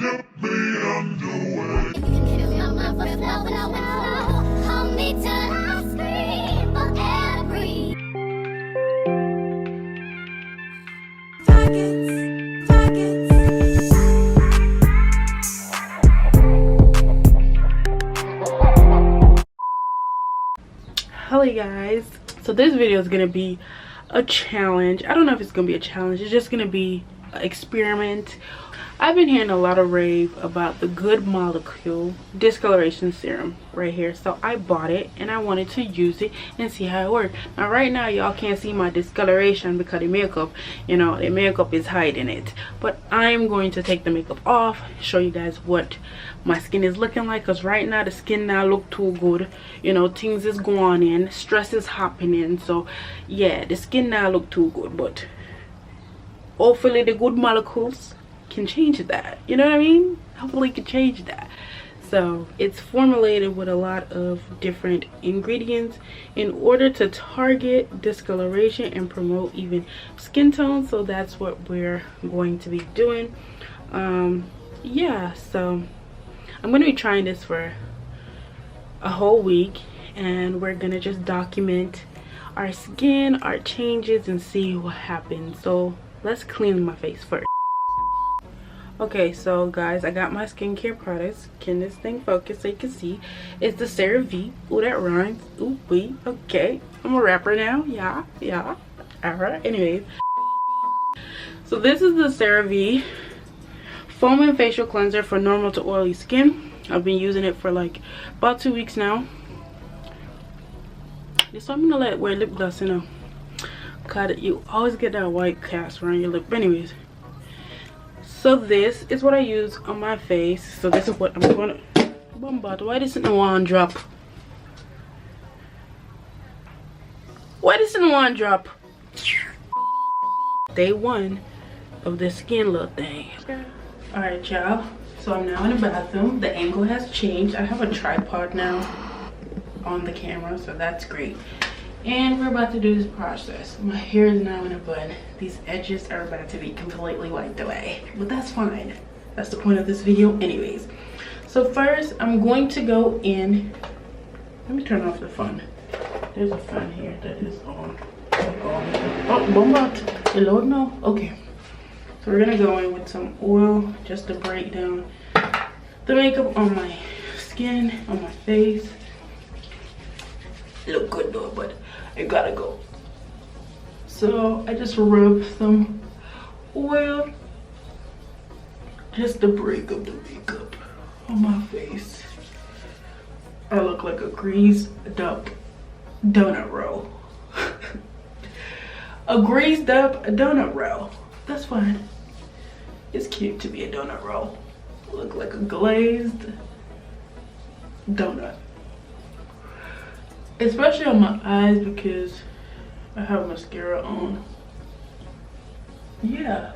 Hello guys, so this video is gonna be a challenge. I don't know if it's gonna be a challenge, it's just gonna be an experiment. I've been hearing a lot of rave about the Good Molecule Discoloration Serum right here, so I bought it and I wanted to use it and see how it worked. Now right now y'all can't see my discoloration because the makeup, you know, the makeup is hiding it, but I'm going to take the makeup off, show you guys what my skin is looking like, because right now the skin now look too good, you know, things is going in, stress is happening, so yeah, the skin now look too good, but hopefully the Good Molecules can change that, you know what I mean? Hopefully it can change that. So it's formulated with a lot of different ingredients in order to target discoloration and promote even skin tone, so that's what we're going to be doing. Yeah, so I'm going to be trying this for a whole week and we're going to just document our skin, our changes, and see what happens. So let's clean my face first. Okay, so guys, I got my skincare products. Can this thing focus so you can see? It's the CeraVe. Ooh, that rhymes. Ooh, wee. Okay, I'm a rapper now. Yeah. Alright, anyways. So this is the CeraVe Foam and Facial Cleanser for normal to oily skin. I've been using it for like about 2 weeks now. So I'm gonna wear lip gloss, you know. Cause you always get that white cast around your lip. Anyways. So this is what I use on my face. So this is what I'm gonna bombard. Why this in one drop? Why this in one drop? Day 1 of the skin little thing. Alright y'all, so I'm now in the bathroom. The angle has changed. I have a tripod now on the camera, so that's great. And we're about to do this process. My hair is now in a bun. These edges are about to be completely wiped away, but that's fine. That's the point of this video anyways. So first I'm going to go in. Let me turn off the fan. There's a fan here that is on. Oh, bomba. Hello, no. Okay, so we're gonna go in with some oil just to break down the makeup on my skin, on my face. Look good though, but I gotta go. So I just rub some oil just to break up the makeup on my face. I look like a greased up donut roll. A greased up donut roll. That's fine. It's cute to be a donut roll. Look like a glazed donut. Especially on my eyes because I have mascara on. Yeah.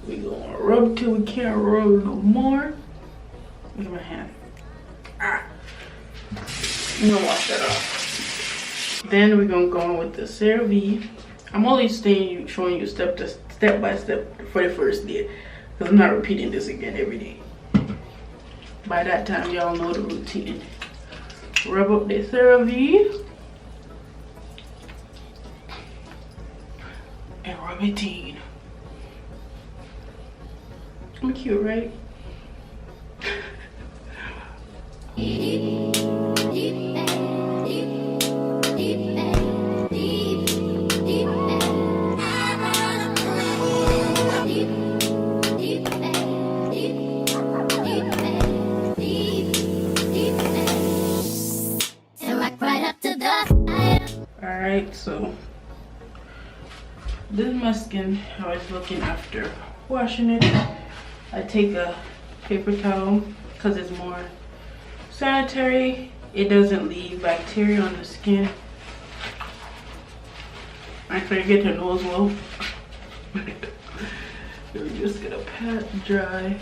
We gonna rub till we can't rub no more. Look at my hand. Ah. I'm gonna wash that off. Then we're gonna go in with the CeraVe. I'm only showing you step by step for the first day, because I'm not repeating this again every day. By that time y'all know the routine. Rub up the CeraVe and rub it in. I'm cute, right? Alright, so this is my skin, how it's looking after washing it. I take a paper towel because it's more sanitary. It doesn't leave bacteria on the skin. Actually, get your nose well. You're just gonna pat dry.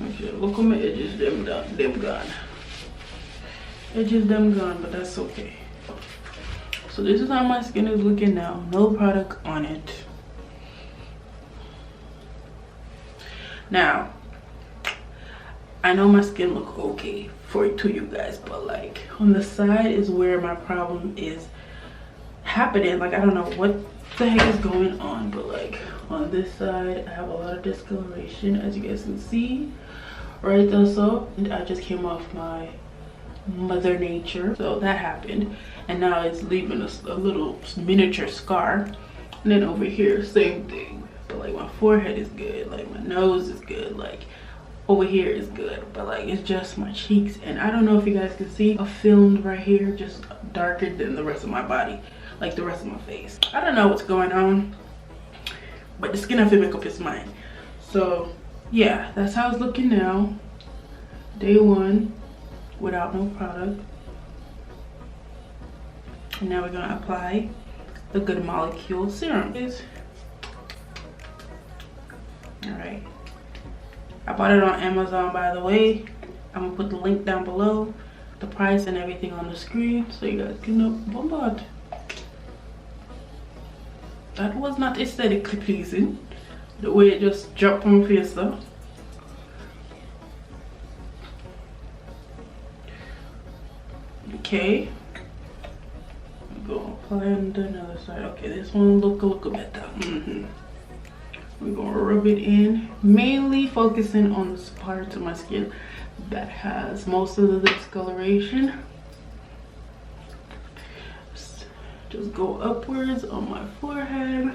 Okay, look at my edges, them gone. Edges them gone, but that's okay. So this is how my skin is looking now. No product on it. Now, I know my skin look okay to you guys, but like on the side is where my problem is happening. Like I don't know what the heck is going on, but like on this side I have a lot of discoloration, as you guys can see right there. So, and I just came off my Mother Nature, so that happened, and now it's leaving a little miniature scar. And then over here, same thing, but like my forehead is good, like my nose is good, like over here is good, but like it's just my cheeks. And I don't know if you guys can see a film right here, just darker than the rest of my body, like the rest of my face. I don't know what's going on, but the skin after makeup is mine. So yeah, that's how it's looking now, day 1 without no product. And now we're gonna apply the Good Molecule Serum. All right, I bought it on Amazon, by the way. I'm gonna put the link down below, the price and everything on the screen, so you guys can know. Bombard. That was not aesthetically pleasing, the way it just dropped on my face though. Okay, I'm gonna apply on the other side. Okay, this one look a little better. We're gonna rub it in, mainly focusing on the part of my skin that has most of the discoloration. Just go upwards on my forehead.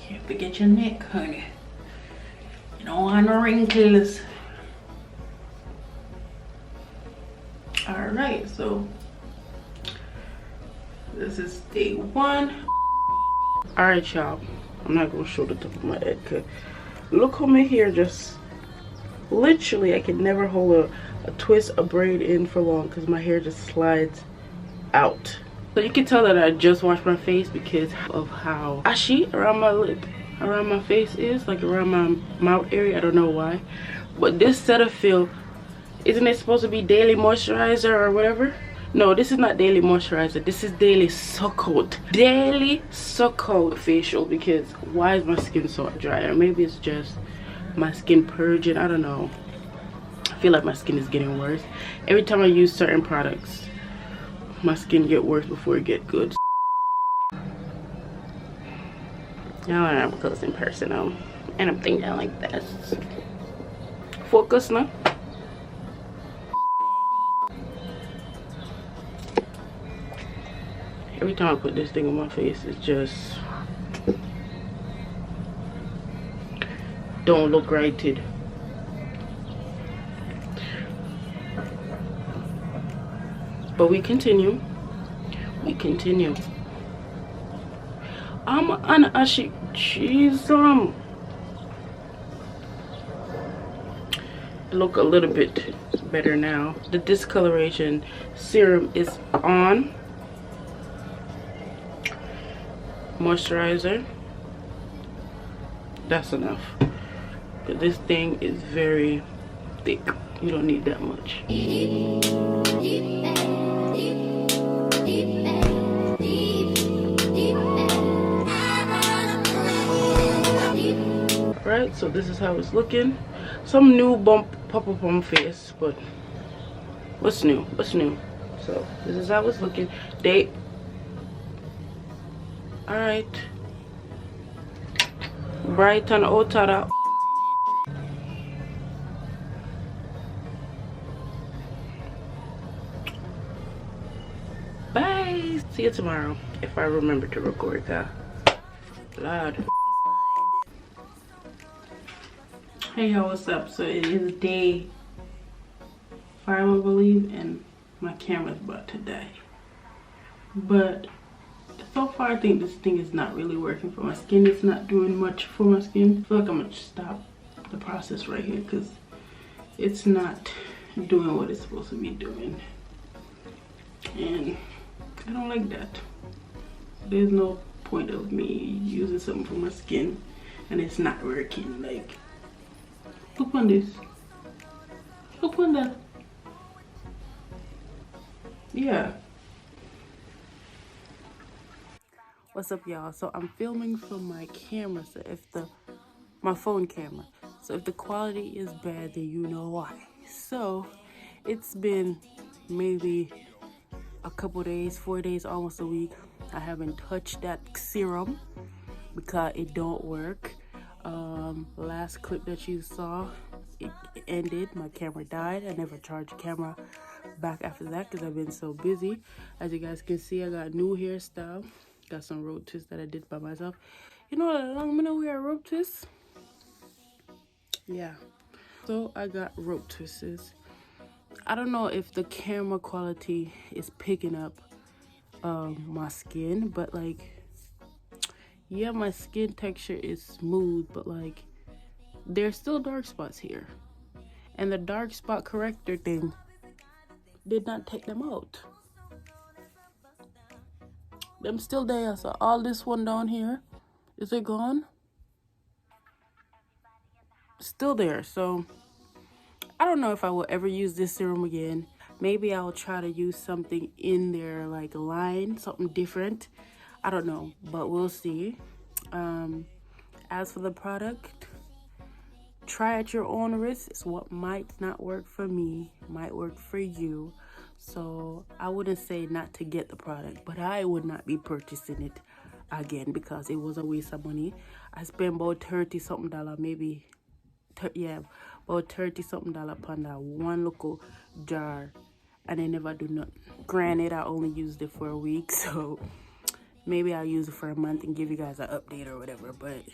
Can't forget your neck, honey. You don't want no wrinkles. All right, so this is day 1. All right, y'all, I'm not gonna show the top of my head because look how my hair just literally, I can never hold a twist, a braid in for long because my hair just slides out. So you can tell that I just washed my face because of how ashy around my lip, around my face is, like around my mouth area. I don't know why, but this Cetaphil, isn't it supposed to be daily moisturizer or whatever? No, this is not daily moisturizer, this is daily suck out facial. Because why is my skin so dry? Or maybe it's just my skin purging, I don't know. I feel like my skin is getting worse every time I use certain products. My skin get worse before it get good. Now I'm close in person, and I'm thinking like this. Focus now. Every time I put this thing on my face, it just don't look righted. But we continue. We continue. I'm an ashy cheese. Look a little bit better now. The Discoloration Serum is on. Moisturizer. That's enough. But this thing is very thick. You don't need that much. Right, so this is how it's looking. Some new bump pop up on my face, but what's new? What's new? So this is how it's looking. Date. All right. Bright and outer. Bye. See you tomorrow if I remember to record that. Lord. Hey y'all, what's up? So it is day 5, I believe, and my camera's about to die. But so far I think this thing is not really working for my skin. It's not doing much for my skin. I feel like I'm gonna stop the process right here because it's not doing what it's supposed to be doing. And I don't like that. There's no point of me using something for my skin and it's not working. Like, look on this. Look on that. Yeah. What's up, y'all? So I'm filming from my camera, so if the my phone camera. So if the quality is bad, then you know why. So it's been maybe a couple days, 4 days, almost a week. I haven't touched that serum because it don't work. Last clip that you saw, it ended. My camera died. I never charged the camera back after that because I've been so busy. As you guys can see, I got new hairstyle. Got some rope twists that I did by myself. You know how long I'm gonna wear rope twists? Yeah. So I got rope twists. I don't know if the camera quality is picking up my skin, but like, yeah, my skin texture is smooth, but like there's still dark spots here, and the dark spot corrector thing did not take them out. Them still there. So all this one down here, is it gone? Still there. So I don't know if I will ever use this serum again. Maybe I'll try to use something in there, like a line, something different. I don't know, but we'll see. As for the product, try at your own risk. It's what might not work for me, might work for you. So I wouldn't say not to get the product, but I would not be purchasing it again because it was a waste of money. I spent about 30 something dollar, maybe, yeah, about 30 something dollar upon that one local jar, and I never do nothing. Granted, I only used it for a week, so maybe I'll use it for a month and give you guys an update or whatever, but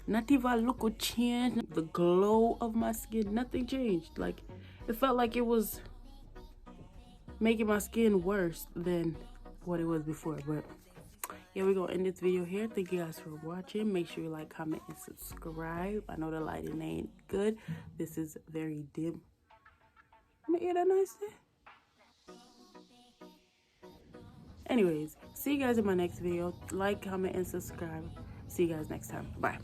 not even a look would change. The glow of my skin, nothing changed. Like, it felt like it was making my skin worse than what it was before. But yeah, we're gonna end this video here. Thank you guys for watching. Make sure you like, comment, and subscribe. I know the lighting ain't good. This is very dim. I'm gonna eat that nice day. Anyways, see you guys in my next video. Like, comment, and subscribe. See you guys next time. Bye.